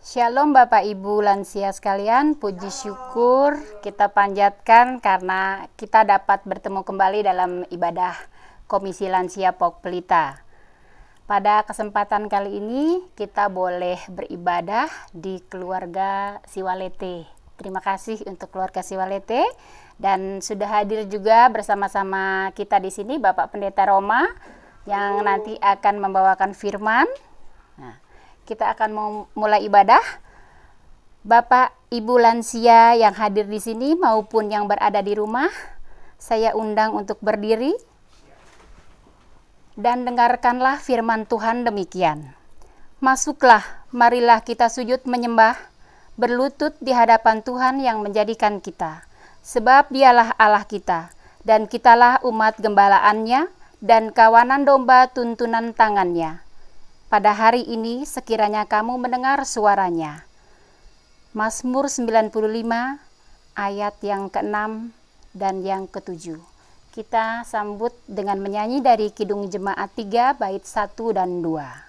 Shalom Bapak Ibu lansia sekalian, puji syukur kita panjatkan karena kita dapat bertemu kembali dalam ibadah Komisi Lansia POK Pelita. Pada kesempatan kali ini kita boleh beribadah di keluarga Siwalete. Terima kasih untuk keluarga Siwalete dan sudah hadir juga bersama-sama kita di sini Bapak Pendeta Roma yang nanti akan membawakan firman. Kita akan mulai ibadah. Bapak, Ibu lansia yang hadir di sini maupun yang berada di rumah, saya undang untuk berdiri dan dengarkanlah firman Tuhan demikian. Masuklah, marilah kita sujud menyembah, berlutut di hadapan Tuhan yang menjadikan kita. Sebab dialah Allah kita, dan kitalah umat gembalaannya, dan kawanan domba tuntunan tangannya. Pada hari ini sekiranya kamu mendengar suaranya. Mazmur 95 ayat yang ke-6 dan yang ke-7. Kita sambut dengan menyanyi dari Kidung Jemaat 3 bait 1 dan 2.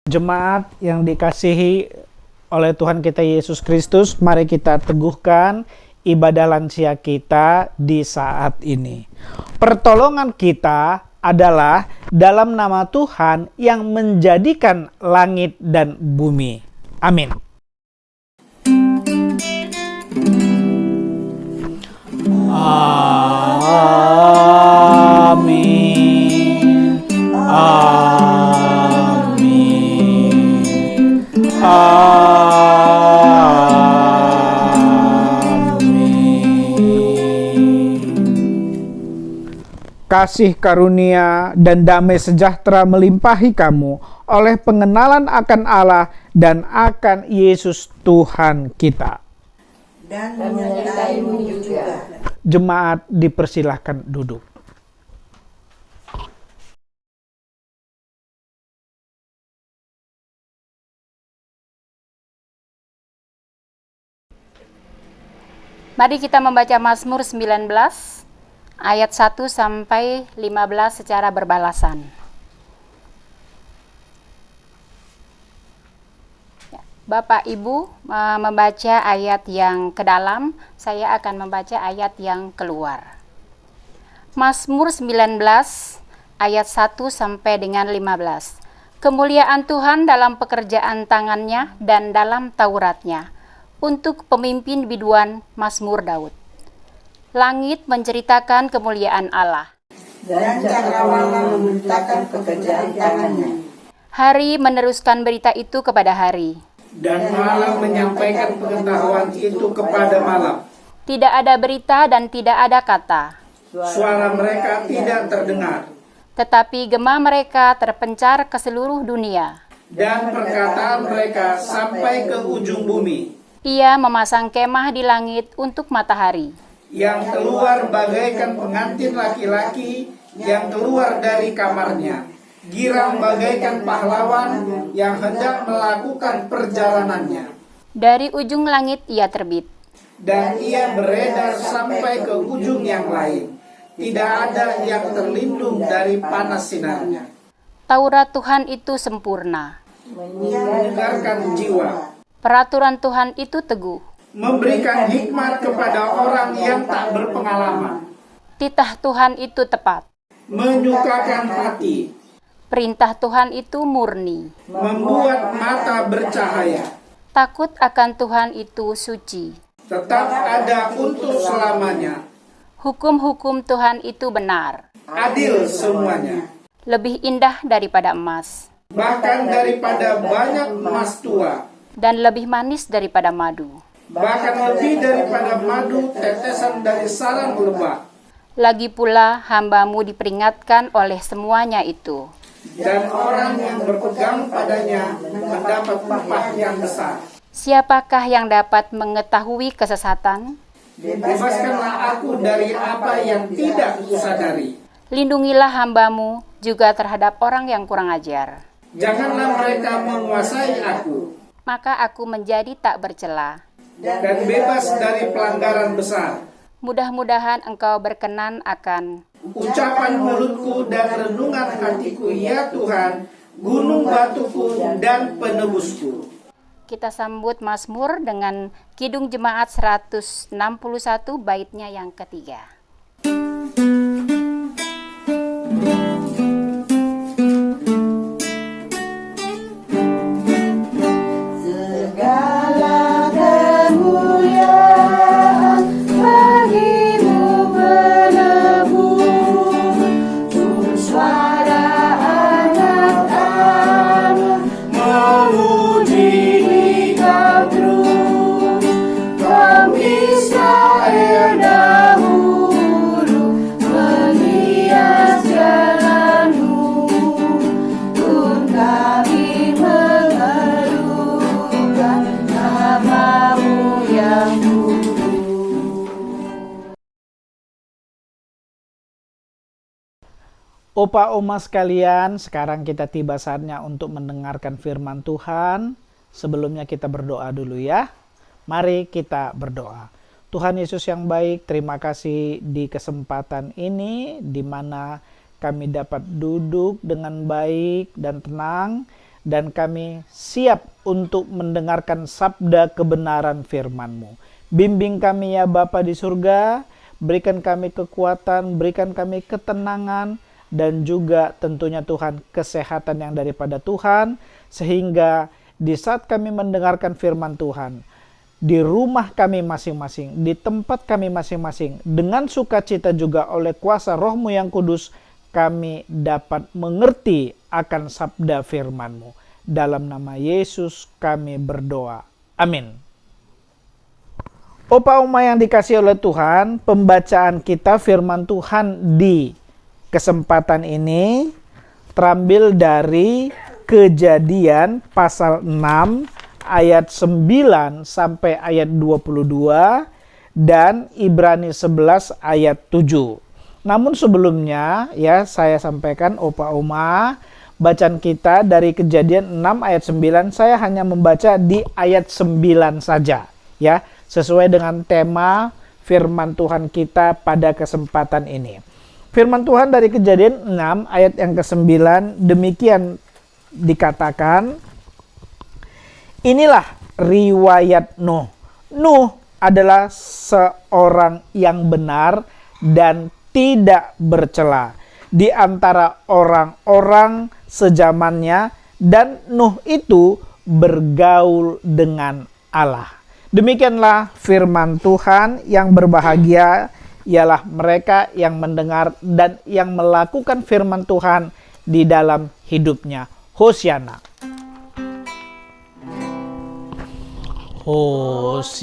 Jemaat yang dikasihi oleh Tuhan kita Yesus Kristus, mari kita teguhkan ibadah lansia kita di saat ini. Pertolongan kita adalah dalam nama Tuhan yang menjadikan langit dan bumi. Amin. Amin. Kasih karunia dan damai sejahtera melimpahi kamu oleh pengenalan akan Allah dan akan Yesus Tuhan kita. Dan menyertaimu juga. Jemaat dipersilahkan duduk. Mari kita membaca Mazmur 19 ayat 1 sampai 15 secara berbalasan. Bapak Ibu membaca ayat yang ke dalam, saya akan membaca ayat yang keluar. Mazmur 19 ayat 1 sampai dengan 15. Kemuliaan Tuhan dalam pekerjaan tangannya dan dalam Tauratnya, untuk pemimpin biduan Mazmur Daud. Langit menceritakan kemuliaan Allah. Dan cakrawala memberitakan pekerjaan tangannya. Hari meneruskan berita itu kepada hari. Dan malam menyampaikan pengetahuan itu kepada malam. Tidak ada berita dan tidak ada kata. Suara mereka tidak terdengar. Tetapi gema mereka terpencar ke seluruh dunia. Dan perkataan mereka sampai ke ujung bumi. Ia memasang kemah di langit untuk matahari. Yang keluar bagaikan pengantin laki-laki yang keluar dari kamarnya. Girang bagaikan pahlawan yang hendak melakukan perjalanannya. Dari ujung langit ia terbit. Dan ia beredar sampai ke ujung yang lain. Tidak ada yang terlindung dari panas sinarnya. Taurat Tuhan itu sempurna. Menyegarkan jiwa. Peraturan Tuhan itu teguh. Memberikan hikmat kepada orang yang tak berpengalaman. Titah Tuhan itu tepat. Menyukakan hati. Perintah Tuhan itu murni. Membuat mata bercahaya. Takut akan Tuhan itu suci. Tetap ada untuk selamanya. Hukum-hukum Tuhan itu benar. Adil semuanya. Lebih indah daripada emas. Bahkan daripada banyak emas tua. Dan lebih manis daripada madu. Bahkan lebih daripada madu tetesan dari sarang lebah. Lagi pula hamba-Mu diperingatkan oleh semuanya itu. Dan orang yang berpegang padanya mendapat upah yang besar. Siapakah yang dapat mengetahui kesesatan? Bebaskanlah aku dari apa yang tidak kusadari. Lindungilah hamba-Mu juga terhadap orang yang kurang ajar. Janganlah mereka menguasai aku. Maka aku menjadi tak bercela. Dan bebas dari pelanggaran besar. Mudah-mudahan Engkau berkenan akan Ucapan mulutku dan renungan hatiku, ya Tuhan, gunung batuku dan penebusku. Kita sambut Mazmur dengan Kidung Jemaat 161 baitnya yang ketiga. Segala kemuliaan bagimu berlebur, suara anak-anak memuji Engkau terus. Kami Israel dahulu menghias jalanmu, pun kami mengeluhkan namamu yang Opa Oma sekalian, sekarang kita tiba saatnya untuk mendengarkan firman Tuhan. Sebelumnya kita berdoa dulu ya. Mari kita berdoa. Tuhan Yesus yang baik, terima kasih di kesempatan ini di mana kami dapat duduk dengan baik dan tenang dan kami siap untuk mendengarkan sabda kebenaran firman-Mu. Bimbing kami ya Bapa di surga, berikan kami kekuatan, berikan kami ketenangan, dan juga tentunya Tuhan kesehatan yang daripada Tuhan, sehingga di saat kami mendengarkan firman Tuhan di rumah kami masing-masing, di tempat kami masing-masing, dengan sukacita juga oleh kuasa Roh-Mu yang kudus, kami dapat mengerti akan sabda firman-Mu. Dalam nama Yesus kami berdoa, amin. Opa Oma yang dikasihi oleh Tuhan, pembacaan kita firman Tuhan di kesempatan ini terambil dari Kejadian pasal 6 ayat 9 sampai ayat 22 dan Ibrani 11 ayat 7. Namun sebelumnya ya saya sampaikan Opa Oma, bacaan kita dari Kejadian 6 ayat 9 saya hanya membaca di ayat 9 saja ya, sesuai dengan tema firman Tuhan kita pada kesempatan ini. Firman Tuhan dari Kejadian 6 ayat yang ke-9 demikian dikatakan, Inilah riwayat Nuh. Nuh adalah seorang yang benar dan tidak bercela di antara orang-orang sezamannya, dan Nuh itu bergaul dengan Allah. Demikianlah firman Tuhan. Yang berbahagia ialah mereka yang mendengar dan yang melakukan firman Tuhan di dalam hidupnya. Hosiana. Hosiana,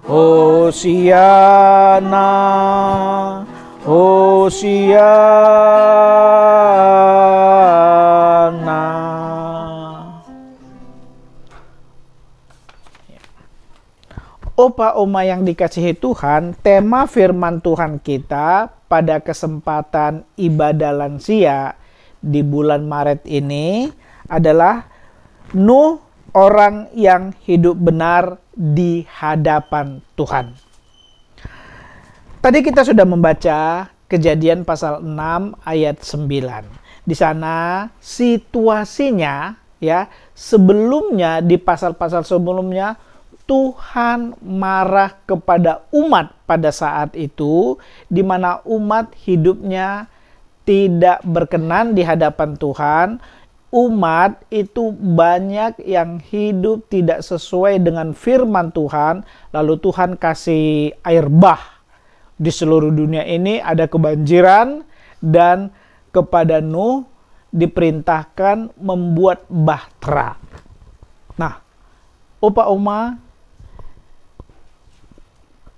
Hosiana, Hosiana. Opa oma yang dikasihi Tuhan, tema firman Tuhan kita pada kesempatan ibadah lansia di bulan Maret ini adalah Nuh, orang yang hidup benar di hadapan Tuhan. Tadi kita sudah membaca Kejadian pasal 6 ayat 9. Di sana situasinya ya, sebelumnya di pasal-pasal sebelumnya Tuhan marah kepada umat pada saat itu, di mana umat hidupnya tidak berkenan di hadapan Tuhan. Umat itu banyak yang hidup tidak sesuai dengan firman Tuhan, lalu Tuhan kasih air bah. Di seluruh dunia ini ada kebanjiran, dan kepada Nuh diperintahkan membuat bahtera. Nah, opa oma,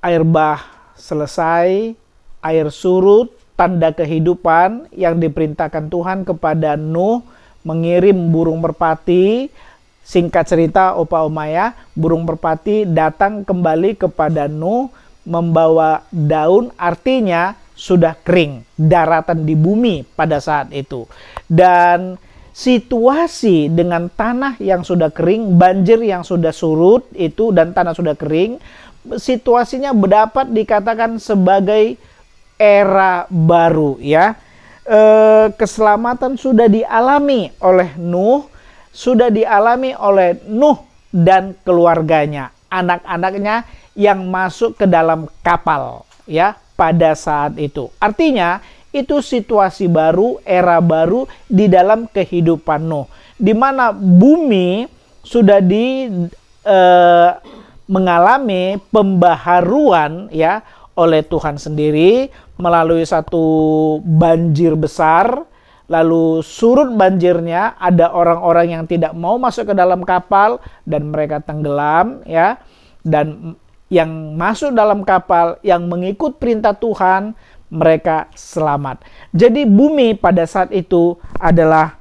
air bah selesai, air surut, tanda kehidupan yang diperintahkan Tuhan kepada Nuh mengirim burung merpati. Singkat cerita opa oma ya, burung merpati datang kembali kepada Nuh membawa daun, artinya sudah kering, daratan di bumi pada saat itu. Dan situasi dengan tanah yang sudah kering, banjir yang sudah surut itu, dan tanah sudah kering, situasinya dapat dikatakan sebagai era baru ya. Keselamatan sudah dialami oleh Nuh, sudah dialami oleh Nuh dan keluarganya, anak-anaknya yang masuk ke dalam kapal ya pada saat itu. Artinya itu situasi baru, era baru di dalam kehidupan Nuh, di mana bumi sudah mengalami pembaharuan ya oleh Tuhan sendiri melalui satu banjir besar. Lalu surut banjirnya, ada orang-orang yang tidak mau masuk ke dalam kapal dan mereka tenggelam ya. Dan yang masuk dalam kapal, yang mengikut perintah Tuhan, mereka selamat. Jadi bumi pada saat itu adalah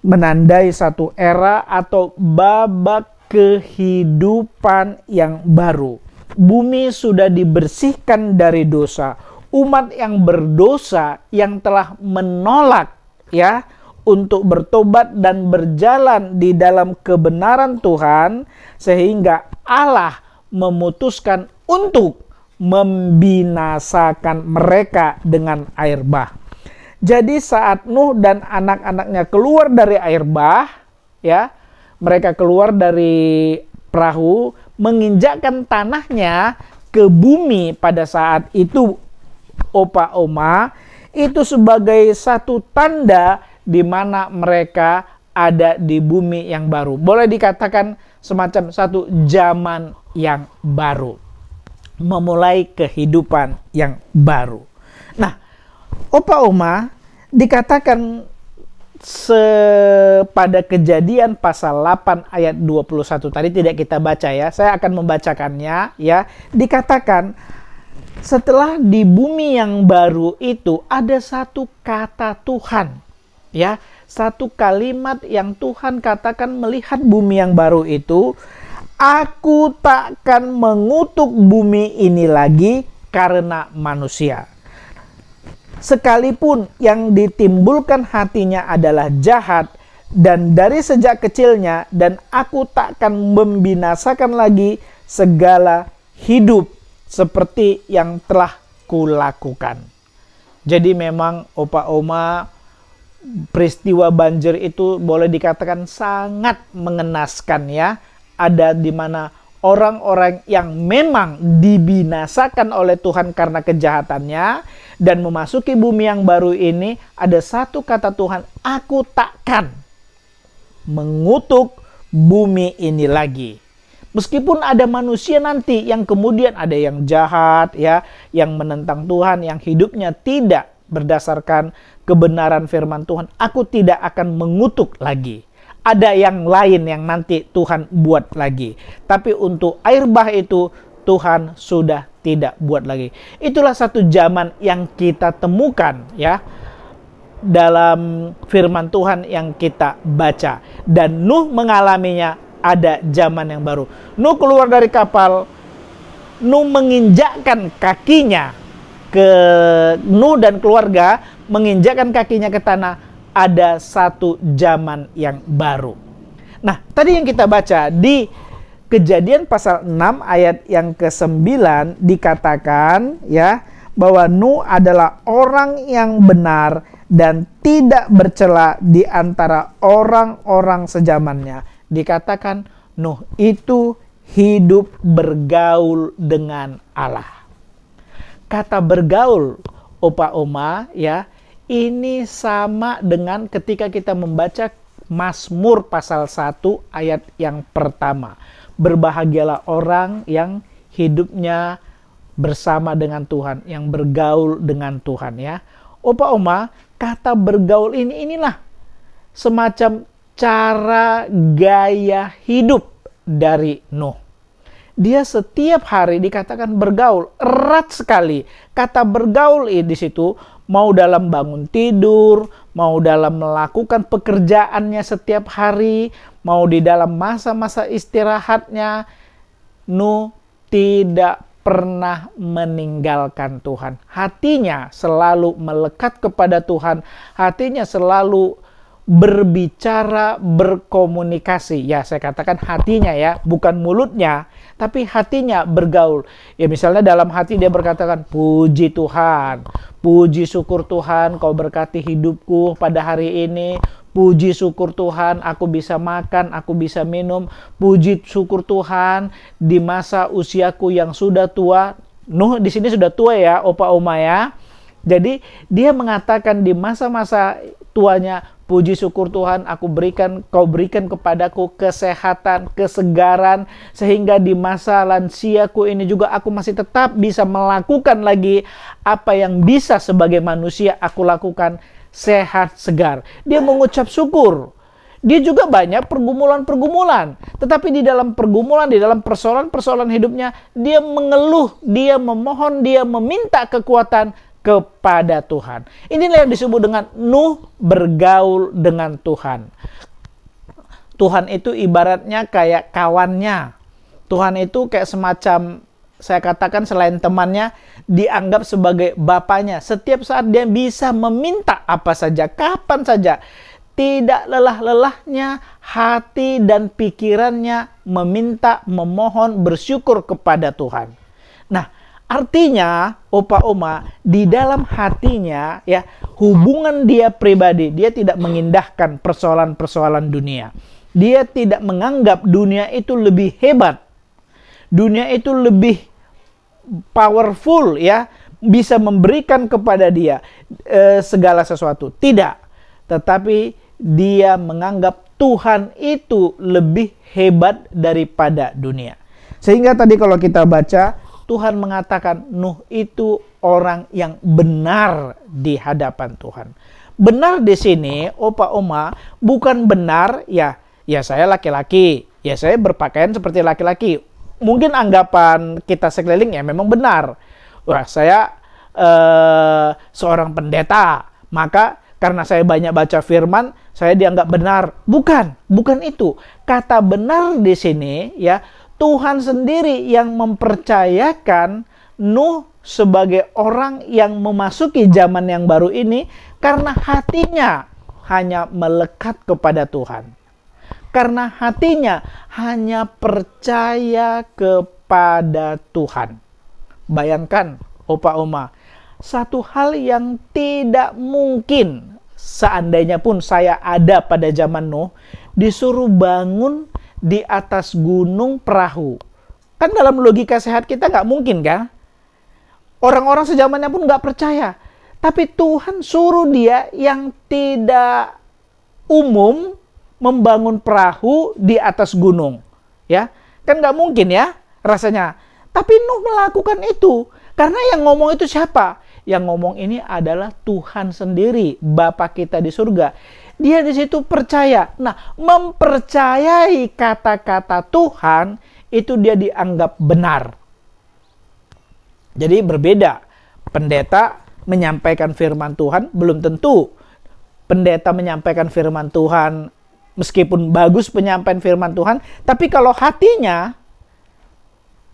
menandai satu era atau babak kehidupan yang baru. Bumi sudah dibersihkan dari dosa. Umat yang berdosa yang telah menolak ya untuk bertobat dan berjalan di dalam kebenaran Tuhan, sehingga Allah memutuskan untuk membinasakan mereka dengan air bah. Jadi saat Nuh dan anak-anaknya keluar dari air bah ya, mereka keluar dari perahu, menginjakkan tanahnya ke bumi pada saat itu, opa oma, itu sebagai satu tanda di mana mereka ada di bumi yang baru. Boleh dikatakan semacam satu zaman yang baru, memulai kehidupan yang baru. Nah, opa oma, dikatakan pada Kejadian pasal 8 ayat 21 tadi tidak kita baca ya. Saya akan membacakannya ya. Dikatakan setelah di bumi yang baru itu ada satu kata Tuhan ya, satu kalimat yang Tuhan katakan melihat bumi yang baru itu, aku takkan mengutuk bumi ini lagi karena manusia. Sekalipun yang ditimbulkan hatinya adalah jahat dan dari sejak kecilnya, dan aku takkan membinasakan lagi segala hidup seperti yang telah kulakukan. Jadi memang opa oma, peristiwa banjir itu boleh dikatakan sangat mengenaskan ya. Ada di mana orang-orang yang memang dibinasakan oleh Tuhan karena kejahatannya dan memasuki bumi yang baru ini, ada satu kata Tuhan, aku takkan mengutuk bumi ini lagi. Meskipun ada manusia nanti yang kemudian ada yang jahat ya, yang menentang Tuhan, yang hidupnya tidak berdasarkan kebenaran firman Tuhan, aku tidak akan mengutuk lagi. Ada yang lain yang nanti Tuhan buat lagi. Tapi untuk air bah itu Tuhan sudah tidak buat lagi. Itulah satu zaman yang kita temukan ya dalam firman Tuhan yang kita baca. Dan Nuh mengalaminya, ada zaman yang baru. Nuh keluar dari kapal, Nuh menginjakkan kakinya Nuh dan keluarga menginjakkan kakinya ke tanah. Ada satu zaman yang baru. Nah, tadi yang kita baca di Kejadian pasal 6 ayat yang ke-9 dikatakan ya bahwa Nuh adalah orang yang benar dan tidak bercela di antara orang-orang sezamannya. Dikatakan Nuh itu hidup bergaul dengan Allah. Kata bergaul, Opa Oma ya, ini sama dengan ketika kita membaca Mazmur pasal 1 ayat yang pertama. Berbahagialah orang yang hidupnya bersama dengan Tuhan, yang bergaul dengan Tuhan ya. Opa Oma, kata bergaul inilah semacam cara gaya hidup dari Nuh. Dia setiap hari dikatakan bergaul, erat sekali. Kata bergaul di situ mau dalam bangun tidur, mau dalam melakukan pekerjaannya setiap hari, mau di dalam masa-masa istirahatnya, Nuh tidak pernah meninggalkan Tuhan. Hatinya selalu melekat kepada Tuhan, hatinya selalu berbicara, berkomunikasi. Ya, saya katakan hatinya ya, bukan mulutnya, tapi hatinya bergaul. Ya, misalnya dalam hati dia berkatakan, puji Tuhan, puji syukur Tuhan, kau berkati hidupku pada hari ini. Puji syukur Tuhan, aku bisa makan, aku bisa minum. Puji syukur Tuhan, di masa usiaku yang sudah tua. Nuh di sini sudah tua ya, Opa Oma ya. Jadi dia mengatakan di masa-masa tuanya, puji syukur Tuhan, kau berikan kepadaku kesehatan, kesegaran, sehingga di masa lansiaku ini juga aku masih tetap bisa melakukan lagi apa yang bisa sebagai manusia aku lakukan, sehat, segar. Dia mengucap syukur. Dia juga banyak pergumulan-pergumulan. Tetapi di dalam pergumulan, di dalam persoalan-persoalan hidupnya, dia mengeluh, dia memohon, dia meminta kekuatan kepada Tuhan. Inilah yang disebut dengan Nuh bergaul dengan Tuhan. Tuhan itu ibaratnya kayak kawannya. Tuhan itu kayak semacam, saya katakan selain temannya, dianggap sebagai bapaknya. Setiap saat dia bisa meminta apa saja, kapan saja. Tidak lelah-lelahnya hati dan pikirannya meminta, memohon, bersyukur kepada Tuhan. Nah, artinya, Opa Oma, di dalam hatinya ya, hubungan dia pribadi, dia tidak mengindahkan persoalan-persoalan dunia. Dia tidak menganggap dunia itu lebih hebat. Dunia itu lebih powerful ya, bisa memberikan kepada dia segala sesuatu. Tidak. Tetapi dia menganggap Tuhan itu lebih hebat daripada dunia. Sehingga tadi kalau kita baca, Tuhan mengatakan Nuh itu orang yang benar di hadapan Tuhan. Benar di sini, Opa Oma, bukan benar ya saya laki-laki, ya saya berpakaian seperti laki-laki. Mungkin anggapan kita sekeliling ya memang benar. Wah, saya seorang pendeta, maka karena saya banyak baca firman, saya dianggap benar. Bukan itu. Kata benar di sini ya, Tuhan sendiri yang mempercayakan Nuh sebagai orang yang memasuki zaman yang baru ini karena hatinya hanya melekat kepada Tuhan. Karena hatinya hanya percaya kepada Tuhan. Bayangkan, Opa Oma, satu hal yang tidak mungkin seandainya pun saya ada pada zaman Nuh, disuruh bangun di atas gunung perahu. Kan dalam logika sehat kita nggak mungkin kan? Orang-orang sejamannya pun nggak percaya. Tapi Tuhan suruh dia yang tidak umum membangun perahu di atas gunung. Ya, kan nggak mungkin ya rasanya. Tapi Nuh melakukan itu. Karena yang ngomong itu siapa? Yang ngomong ini adalah Tuhan sendiri, Bapa kita di surga. Dia di situ percaya. Nah, mempercayai kata-kata Tuhan itu dia dianggap benar. Jadi berbeda. Pendeta menyampaikan firman Tuhan belum tentu pendeta menyampaikan firman Tuhan meskipun bagus penyampaian firman Tuhan, tapi kalau hatinya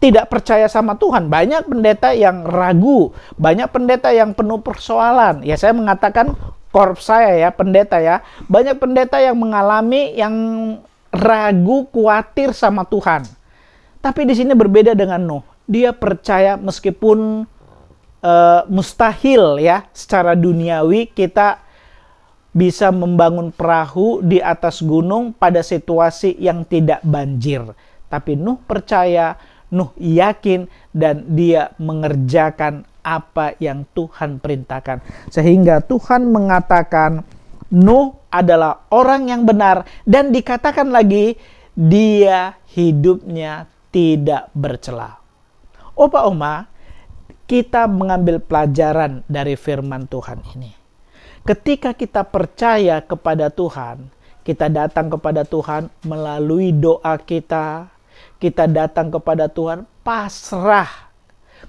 tidak percaya sama Tuhan. Banyak pendeta yang ragu, banyak pendeta yang penuh persoalan. Ya, saya mengatakan korps saya ya, pendeta ya. Banyak pendeta yang mengalami yang ragu, khawatir sama Tuhan. Tapi di sini berbeda dengan Nuh. Dia percaya meskipun mustahil ya, secara duniawi kita bisa membangun perahu di atas gunung pada situasi yang tidak banjir. Tapi Nuh percaya, Nuh yakin, dan dia mengerjakan apa yang Tuhan perintahkan. Sehingga Tuhan mengatakan Nuh adalah orang yang benar, dan dikatakan lagi dia hidupnya tidak bercela. Opa Oma, kita mengambil pelajaran dari firman Tuhan ini. Ketika kita percaya kepada Tuhan, kita datang kepada Tuhan melalui doa kita. Kita datang kepada Tuhan pasrah.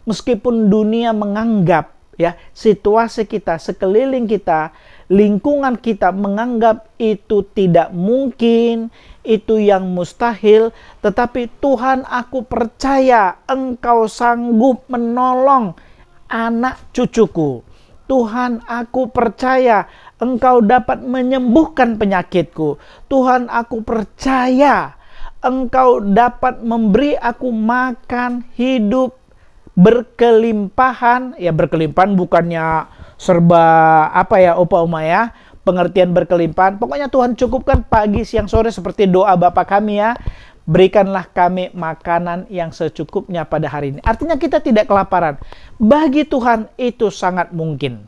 Meskipun dunia menganggap ya, situasi kita, sekeliling kita, lingkungan kita menganggap itu tidak mungkin, itu yang mustahil, tetapi Tuhan, aku percaya Engkau sanggup menolong anak cucuku. Tuhan, aku percaya Engkau dapat menyembuhkan penyakitku. Tuhan, aku percaya Engkau dapat memberi aku makan, hidup, berkelimpahan. Ya, berkelimpahan bukannya serba apa ya Opa Oma ya, pengertian berkelimpahan. Pokoknya Tuhan cukupkan pagi, siang, sore seperti doa Bapa kami ya. Berikanlah kami makanan yang secukupnya pada hari ini. Artinya kita tidak kelaparan. Bagi Tuhan itu sangat mungkin.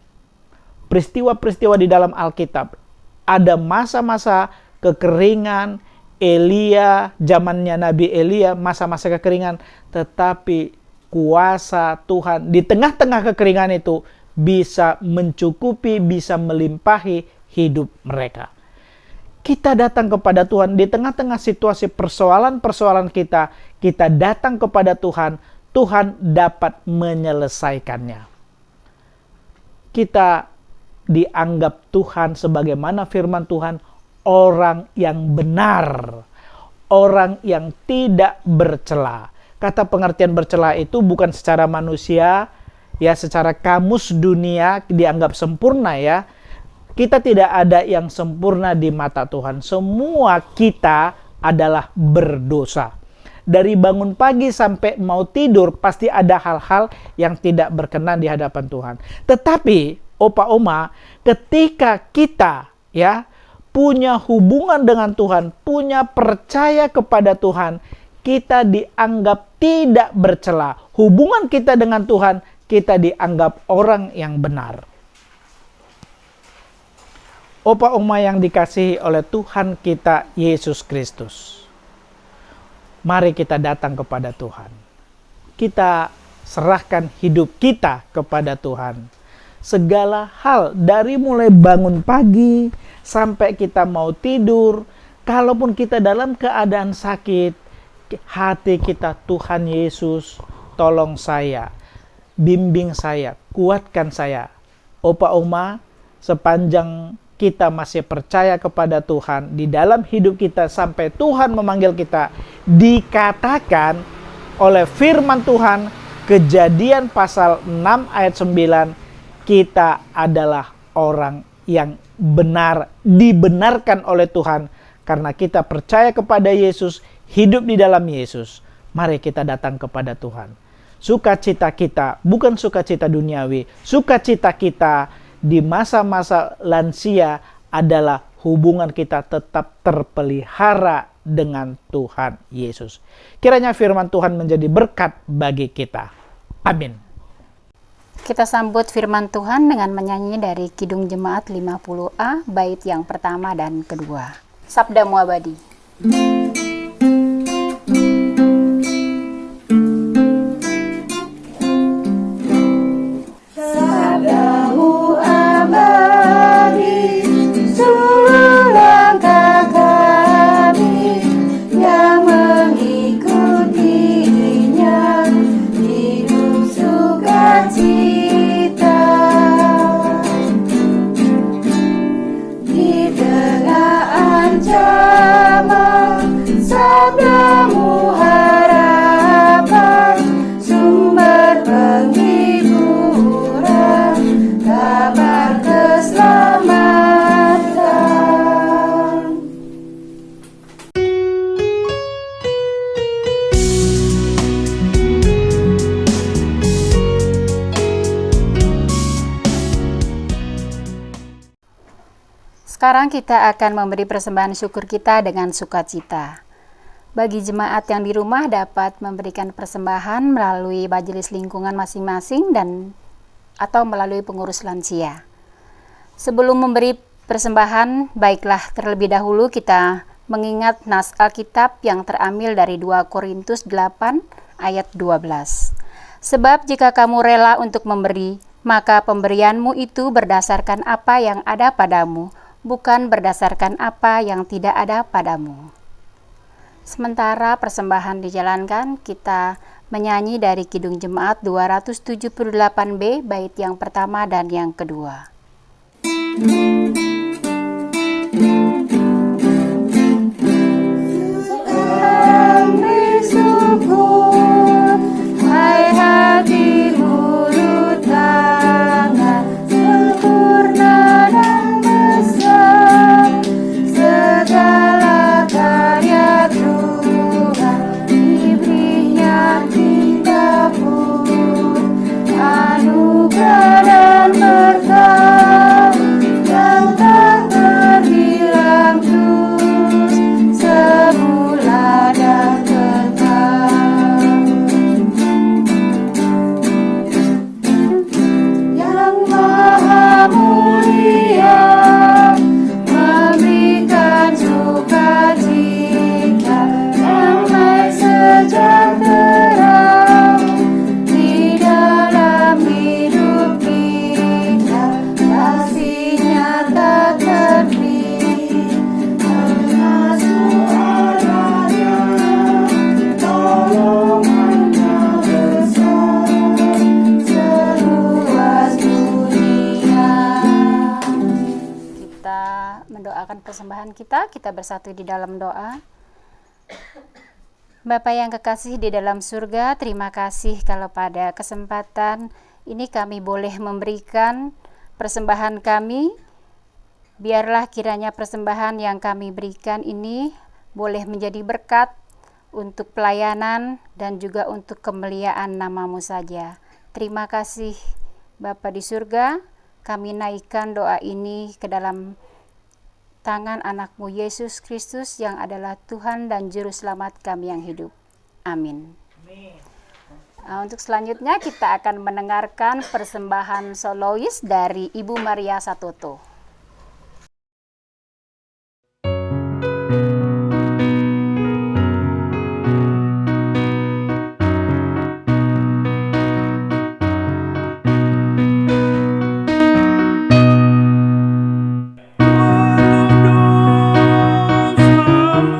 Peristiwa-peristiwa di dalam Alkitab. Ada masa-masa kekeringan, Elia, zamannya Nabi Elia, masa-masa kekeringan. Tetapi kuasa Tuhan di tengah-tengah kekeringan itu bisa mencukupi, bisa melimpahi hidup mereka. Kita datang kepada Tuhan di tengah-tengah situasi persoalan-persoalan kita. Kita datang kepada Tuhan, Tuhan dapat menyelesaikannya. Kita dianggap Tuhan sebagaimana firman Tuhan, orang yang benar, orang yang tidak bercela. Kata pengertian bercela itu bukan secara manusia, ya secara kamus dunia dianggap sempurna ya. Kita tidak ada yang sempurna di mata Tuhan. Semua kita adalah berdosa. Dari bangun pagi sampai mau tidur pasti ada hal-hal yang tidak berkenan di hadapan Tuhan. Tetapi Opa Oma, ketika kita ya punya hubungan dengan Tuhan, punya percaya kepada Tuhan, kita dianggap tidak bercela. Hubungan kita dengan Tuhan, kita dianggap orang yang benar. Opa Oma yang dikasihi oleh Tuhan kita Yesus Kristus. Mari kita datang kepada Tuhan. Kita serahkan hidup kita kepada Tuhan. Segala hal dari mulai bangun pagi sampai kita mau tidur, kalaupun kita dalam keadaan sakit, hati kita, Tuhan Yesus, tolong saya, bimbing saya, kuatkan saya. Opa Oma, sepanjang kita masih percaya kepada Tuhan di dalam hidup kita sampai Tuhan memanggil kita, dikatakan oleh firman Tuhan, Kejadian pasal 6 ayat 9, kita adalah orang yang benar, dibenarkan oleh Tuhan karena kita percaya kepada Yesus, hidup di dalam Yesus. Mari kita datang kepada Tuhan. Sukacita kita bukan sukacita duniawi, sukacita kita di masa-masa lansia adalah hubungan kita tetap terpelihara dengan Tuhan Yesus. Kiranya firman Tuhan menjadi berkat bagi kita. Amin. Kita sambut firman Tuhan dengan menyanyi dari Kidung Jemaat 50A, bait yang pertama dan kedua. Sabdamu Abadi. Sabdamu abadi, seluruh langkah kami yang mengikutinya, hidup sukacita. Di tengah ancaman, sabdamu harapan, sumber penghiburan, kabar keselamatan. Sekarang kita akan memberi persembahan syukur kita dengan sukacita. Bagi jemaat yang di rumah dapat memberikan persembahan melalui majelis lingkungan masing-masing dan atau melalui pengurus lansia. Sebelum memberi persembahan, baiklah terlebih dahulu kita mengingat nas Alkitab yang terambil dari 2 Korintus 8 ayat 12. Sebab jika kamu rela untuk memberi, maka pemberianmu itu berdasarkan apa yang ada padamu, bukan berdasarkan apa yang tidak ada padamu. Sementara persembahan dijalankan, kita menyanyi dari Kidung Jemaat 278B, bait yang pertama dan yang kedua. Ambil syukur, hai hati mulut tangan, sempurna dan besar, segala karya Tuhan, diberinya kita pun, anugerah dan berkah yang tak terhilang terus, semula dan kekal. Yang Maha Mulia memberikan sukacita, damai sejahtera di dalam hidup kita, kasih-Nya tak terhenti, termasuk adanya tolongan-Nya besar, seluas dunia. Kita mendoakan persembahan kita bersatu di dalam doa. Bapa yang kekasih di dalam surga, terima kasih kalau pada kesempatan ini kami boleh memberikan persembahan kami. Biarlah kiranya persembahan yang kami berikan ini boleh menjadi berkat untuk pelayanan dan juga untuk kemuliaan nama-Mu saja. Terima kasih Bapa di surga, kami naikkan doa ini ke dalam tangan anak-Mu Yesus Kristus yang adalah Tuhan dan Juru Selamat kami yang hidup. Amin. Untuk selanjutnya kita akan mendengarkan persembahan solois dari Ibu Maria Satoto. Walau dosamu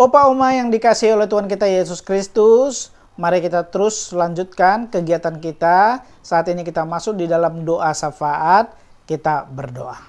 Opa Oma yang dikasihi oleh Tuhan kita Yesus Kristus, mari kita terus lanjutkan kegiatan kita. Saat ini kita masuk di dalam doa syafaat, kita berdoa.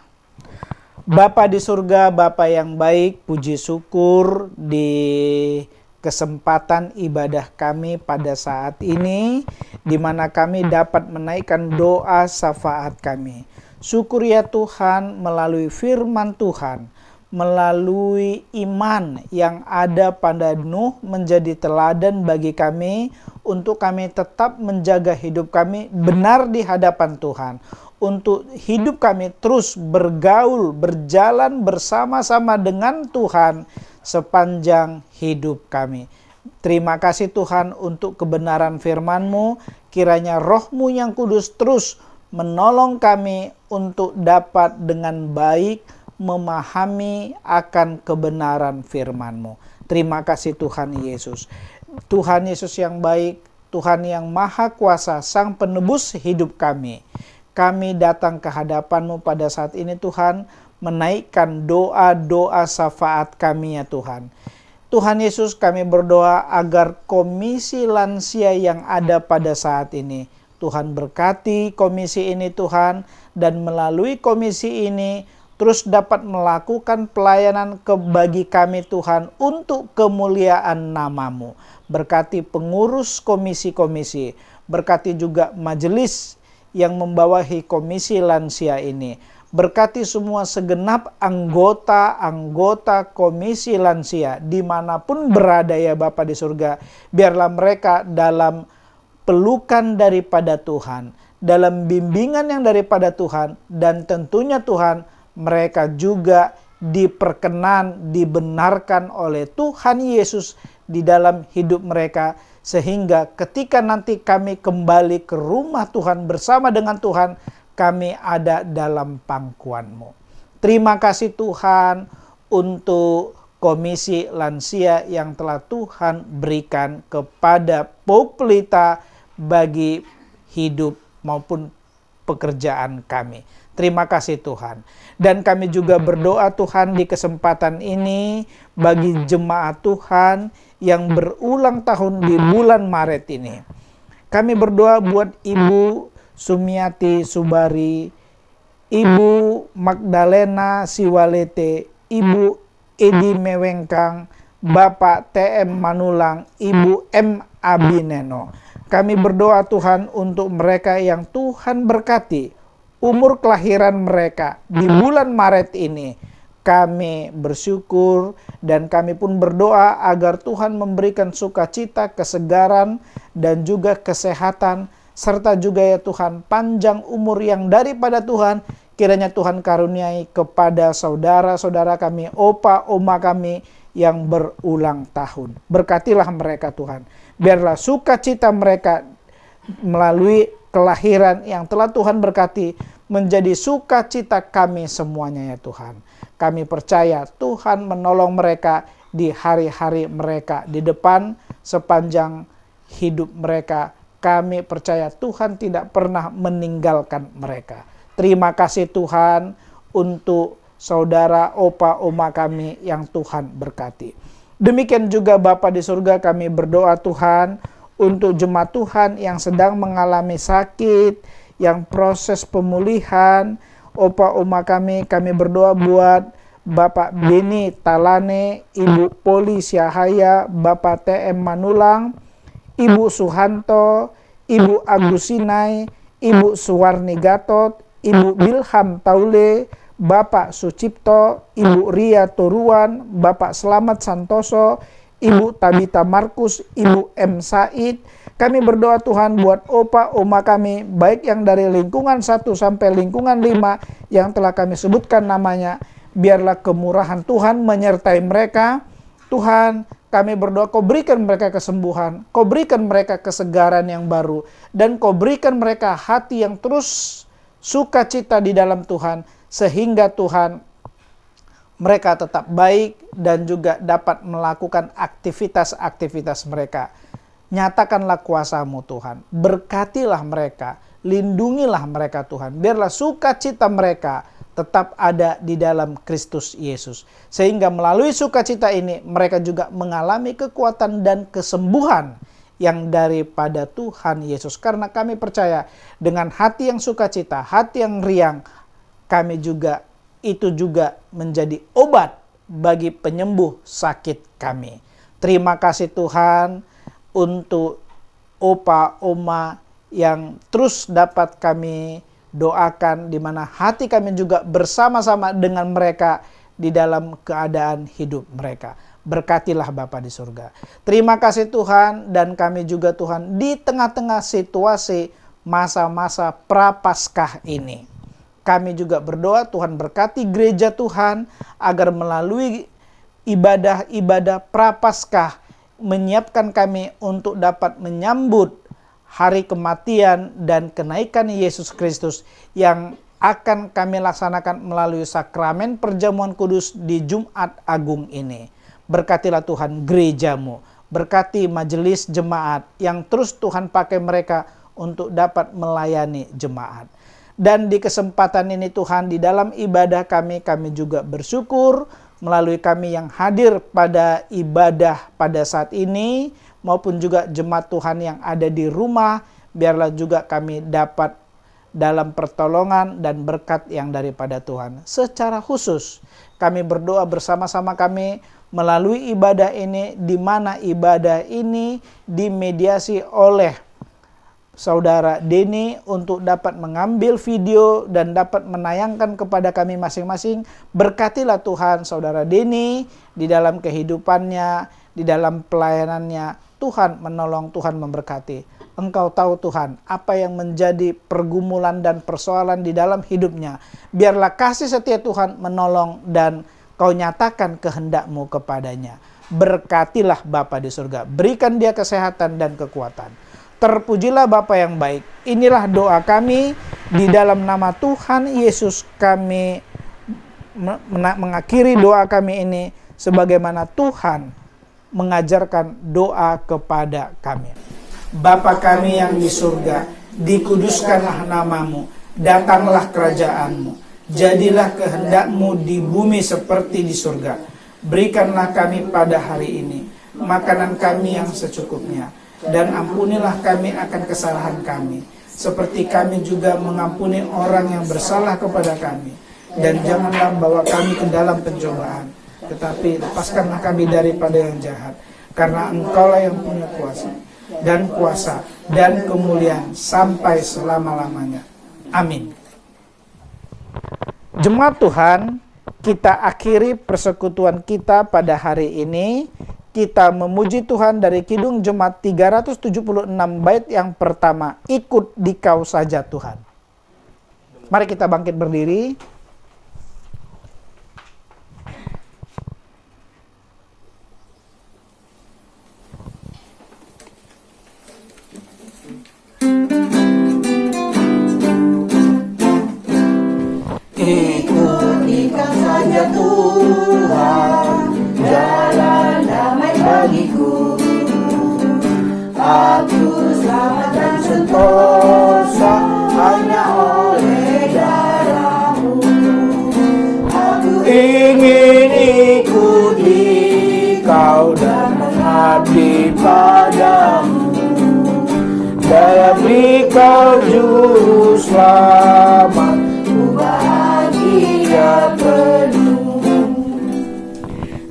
Bapa di surga, Bapa yang baik, puji syukur di kesempatan ibadah kami pada saat ini, di mana kami dapat menaikkan doa syafaat kami. Syukur ya Tuhan, melalui firman Tuhan, melalui iman yang ada pada Nuh menjadi teladan bagi kami untuk kami tetap menjaga hidup kami benar di hadapan Tuhan, untuk hidup kami terus bergaul, berjalan bersama-sama dengan Tuhan sepanjang hidup kami. Terima kasih Tuhan untuk kebenaran firman-Mu, kiranya Roh-Mu yang kudus terus menolong kami untuk dapat dengan baik memahami akan kebenaran firman-Mu. Terima kasih Tuhan Yesus. Tuhan Yesus yang baik, Tuhan yang maha kuasa, Sang penebus hidup kami. Kami datang ke hadapan-Mu pada saat ini Tuhan, menaikkan doa-doa syafaat kami ya Tuhan. Tuhan Yesus, kami berdoa agar komisi lansia yang ada pada saat ini, Tuhan berkati komisi ini Tuhan, dan melalui komisi ini terus dapat melakukan pelayanan bagi kami Tuhan untuk kemuliaan nama-Mu. Berkati pengurus komisi-komisi, berkati juga majelis yang membawahi komisi lansia ini. Berkati semua segenap anggota-anggota komisi lansia dimanapun berada ya Bapa di surga. Biarlah mereka dalam pelukan daripada Tuhan, dalam bimbingan yang daripada Tuhan, dan tentunya Tuhan, mereka juga dibenarkan oleh Tuhan Yesus di dalam hidup mereka, sehingga ketika nanti kami kembali ke rumah Tuhan bersama dengan Tuhan, kami ada dalam pangkuan-Mu. Terima kasih Tuhan untuk komisi lansia yang telah Tuhan berikan kepada Pok Pelita bagi hidup maupun pekerjaan kami. Terima kasih Tuhan. Dan kami juga berdoa Tuhan di kesempatan ini bagi jemaat Tuhan yang berulang tahun di bulan Maret ini. Kami berdoa buat Ibu Sumiati Subari, Ibu Magdalena Siwalete, Ibu Edi Mewengkang, Bapak TM Manulang, Ibu M Abineno. Kami berdoa Tuhan untuk mereka yang Tuhan berkati umur kelahiran mereka di bulan Maret ini. Kami bersyukur dan kami pun berdoa agar Tuhan memberikan sukacita, kesegaran, dan juga kesehatan, serta juga ya Tuhan panjang umur yang daripada Tuhan. Kiranya Tuhan karuniai kepada saudara-saudara kami, opa, oma kami yang berulang tahun. Berkatilah mereka Tuhan. Biarlah sukacita mereka melalui kelahiran yang telah Tuhan berkati menjadi sukacita kami semuanya ya Tuhan. Kami percaya Tuhan menolong mereka di hari-hari mereka di depan sepanjang hidup mereka. Kami percaya Tuhan tidak pernah meninggalkan mereka. Terima kasih Tuhan untuk saudara, opa, oma kami yang Tuhan berkati. Demikian juga Bapa di surga, kami berdoa Tuhan untuk jemaat Tuhan yang sedang mengalami sakit, yang proses pemulihan. Opa oma kami berdoa buat Bapak Beni Talane, Ibu Poli Syahaya, Bapak TM Manulang, Ibu Suhanto, Ibu Agusinai, Ibu Suwarni Gatot, Ibu Bilham Taule, Bapak Sucipto, Ibu Ria Toruan, Bapak Selamat Santoso, Ibu Tabita Markus, Ibu M. Said. Kami berdoa Tuhan buat opa oma kami, baik yang dari lingkungan 1 sampai lingkungan 5 yang telah kami sebutkan namanya. Biarlah kemurahan Tuhan menyertai mereka. Tuhan, kami berdoa Kau berikan mereka kesembuhan, Kau berikan mereka kesegaran yang baru, dan Kau berikan mereka hati yang terus sukacita di dalam Tuhan, sehingga Tuhan mereka tetap baik dan juga dapat melakukan aktivitas-aktivitas mereka. Nyatakanlah kuasa-Mu Tuhan, berkatilah mereka, lindungilah mereka Tuhan, biarlah sukacita mereka tetap ada di dalam Kristus Yesus. Sehingga melalui sukacita ini mereka juga mengalami kekuatan dan kesembuhan yang daripada Tuhan Yesus. Karena kami percaya dengan hati yang sukacita, hati yang riang, kami juga itu juga menjadi obat bagi penyembuh sakit kami. Terima kasih Tuhan untuk opa, oma yang terus dapat kami doakan, di mana hati kami juga bersama-sama dengan mereka di dalam keadaan hidup mereka. Berkatilah Bapa di surga. Terima kasih Tuhan, dan kami juga Tuhan di tengah-tengah situasi masa-masa prapaskah ini. Kami juga berdoa Tuhan berkati gereja Tuhan agar melalui ibadah-ibadah prapaskah menyiapkan kami untuk dapat menyambut hari kematian dan kenaikan Yesus Kristus yang akan kami laksanakan melalui sakramen perjamuan kudus di Jumat Agung ini. Berkatilah Tuhan gerejamu, berkati majelis jemaat yang terus Tuhan pakai mereka untuk dapat melayani jemaat. Dan di kesempatan ini Tuhan, di dalam ibadah kami juga bersyukur melalui kami yang hadir pada ibadah pada saat ini, maupun juga jemaat Tuhan yang ada di rumah, biarlah juga kami dapat dalam pertolongan dan berkat yang daripada Tuhan. Secara khusus kami berdoa bersama-sama kami melalui ibadah ini, di mana ibadah ini dimediasi oleh Saudara Denny untuk dapat mengambil video dan dapat menayangkan kepada kami masing-masing. Berkatilah Tuhan Saudara Denny di dalam kehidupannya, di dalam pelayanannya. Tuhan menolong, Tuhan memberkati. Engkau tahu Tuhan apa yang menjadi pergumulan dan persoalan di dalam hidupnya. Biarlah kasih setia Tuhan menolong dan Kau nyatakan kehendak-Mu kepadanya. Berkatilah Bapa di surga. Berikan dia kesehatan dan kekuatan. Terpujilah Bapa yang baik. Inilah doa kami di dalam nama Tuhan Yesus. Kami mengakhiri doa kami ini sebagaimana Tuhan mengajarkan doa kepada kami. Bapa kami yang di surga, dikuduskanlah nama-Mu, datanglah kerajaan-Mu, jadilah kehendak-Mu di bumi seperti di surga. Berikanlah kami pada hari ini makanan kami yang secukupnya, dan ampunilah kami akan kesalahan kami, seperti kami juga mengampuni orang yang bersalah kepada kami. Dan janganlah bawa kami ke dalam pencobaan, tetapi lepaskanlah kami daripada yang jahat, karena Engkaulah yang punya kuasa dan kemuliaan sampai selama-lamanya. Amin. Jemaat Tuhan, kita akhiri persekutuan kita pada hari ini. Kita memuji Tuhan dari Kidung Jemaat 376 bait yang pertama, ikut di Kau saja Tuhan. Mari kita bangkit berdiri. Ikuti Kau saja Tuhan, jalan damai bagiku. Aku selamat dan sentosa hanya oleh darah-Mu. Aku ingin ikuti Kau dan mengabdi padamu. Daya beri Kau juru selamat, ku bahagia penuh.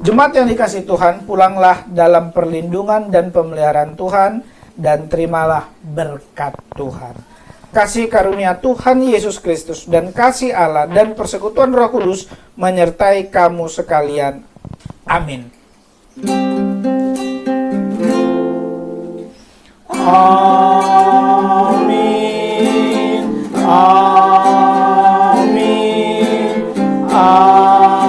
Jemaat yang dikasihi Tuhan, pulanglah dalam perlindungan dan pemeliharaan Tuhan, dan terimalah berkat Tuhan. Kasih karunia Tuhan Yesus Kristus dan kasih Allah dan persekutuan Roh Kudus menyertai kamu sekalian. Amin. Amin. Amin. Amin.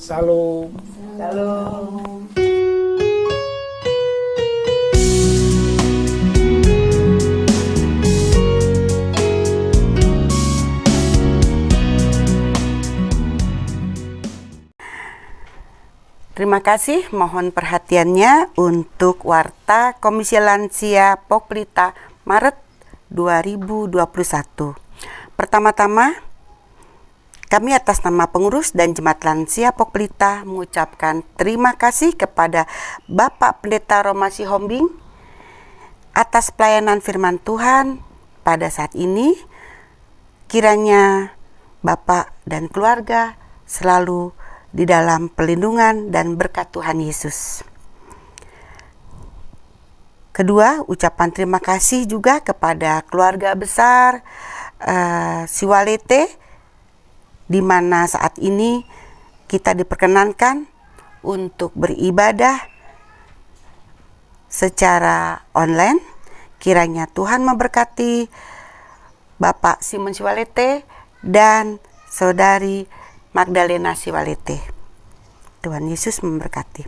Salam. Terima kasih, mohon perhatiannya untuk Warta Komisi Lansia POK Pelita Maret 2021. Pertama-tama, kami atas nama pengurus dan jemaat lansia POK Pelita mengucapkan terima kasih kepada Bapak Pendeta Roma Sihombing atas pelayanan firman Tuhan pada saat ini. Kiranya Bapak dan keluarga selalu di dalam perlindungan dan berkat Tuhan Yesus. Kedua, ucapan terima kasih juga kepada keluarga besar Siwalete, di mana saat ini kita diperkenankan untuk beribadah secara online. Kiranya Tuhan memberkati Bapak Simon Siwalete dan Saudari Magdalena Siwalete. Tuhan Yesus memberkati.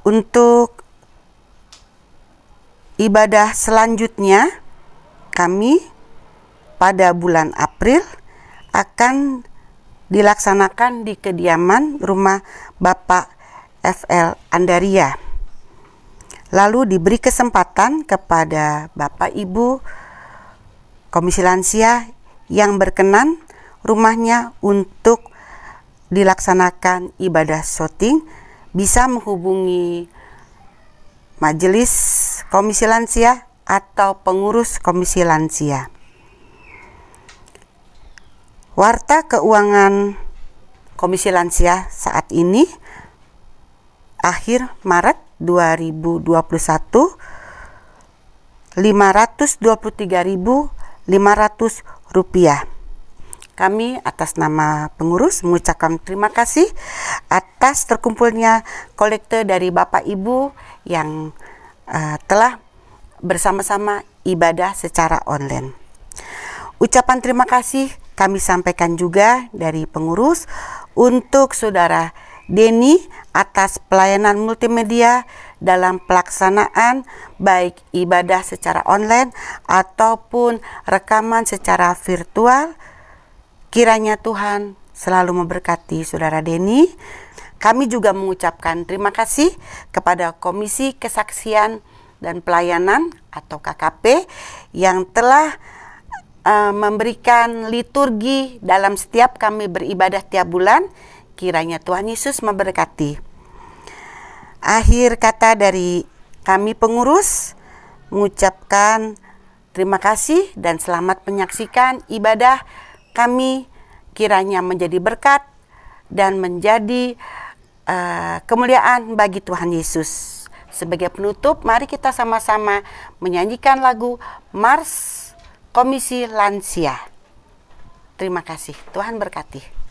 Untuk ibadah selanjutnya, kami pada bulan April akan dilaksanakan di kediaman rumah Bapak FL Andaria. Lalu diberi kesempatan kepada Bapak Ibu Komisi Lansia yang berkenan rumahnya untuk dilaksanakan ibadah syuting, bisa menghubungi majelis Komisi Lansia atau pengurus Komisi Lansia. Warta keuangan Komisi Lansia saat ini akhir Maret 2021 Rp523.500. Kami atas nama pengurus mengucapkan terima kasih atas terkumpulnya kolekte dari Bapak Ibu yang telah bersama-sama ibadah secara online. Ucapan terima kasih kami sampaikan juga dari pengurus untuk Saudara Denny atas pelayanan multimedia dalam pelaksanaan baik ibadah secara online ataupun rekaman secara virtual. Kiranya Tuhan selalu memberkati Saudara Denny. Kami juga mengucapkan terima kasih kepada Komisi Kesaksian dan Pelayanan atau KKP yang telah memberikan liturgi dalam setiap kami beribadah tiap bulan. Kiranya Tuhan Yesus memberkati. Akhir kata dari kami pengurus mengucapkan terima kasih dan selamat menyaksikan ibadah kami, kiranya menjadi berkat dan menjadi kemuliaan bagi Tuhan Yesus. Sebagai penutup, mari kita sama-sama menyanyikan lagu Mars Komisi Lansia. Terima kasih, Tuhan berkati.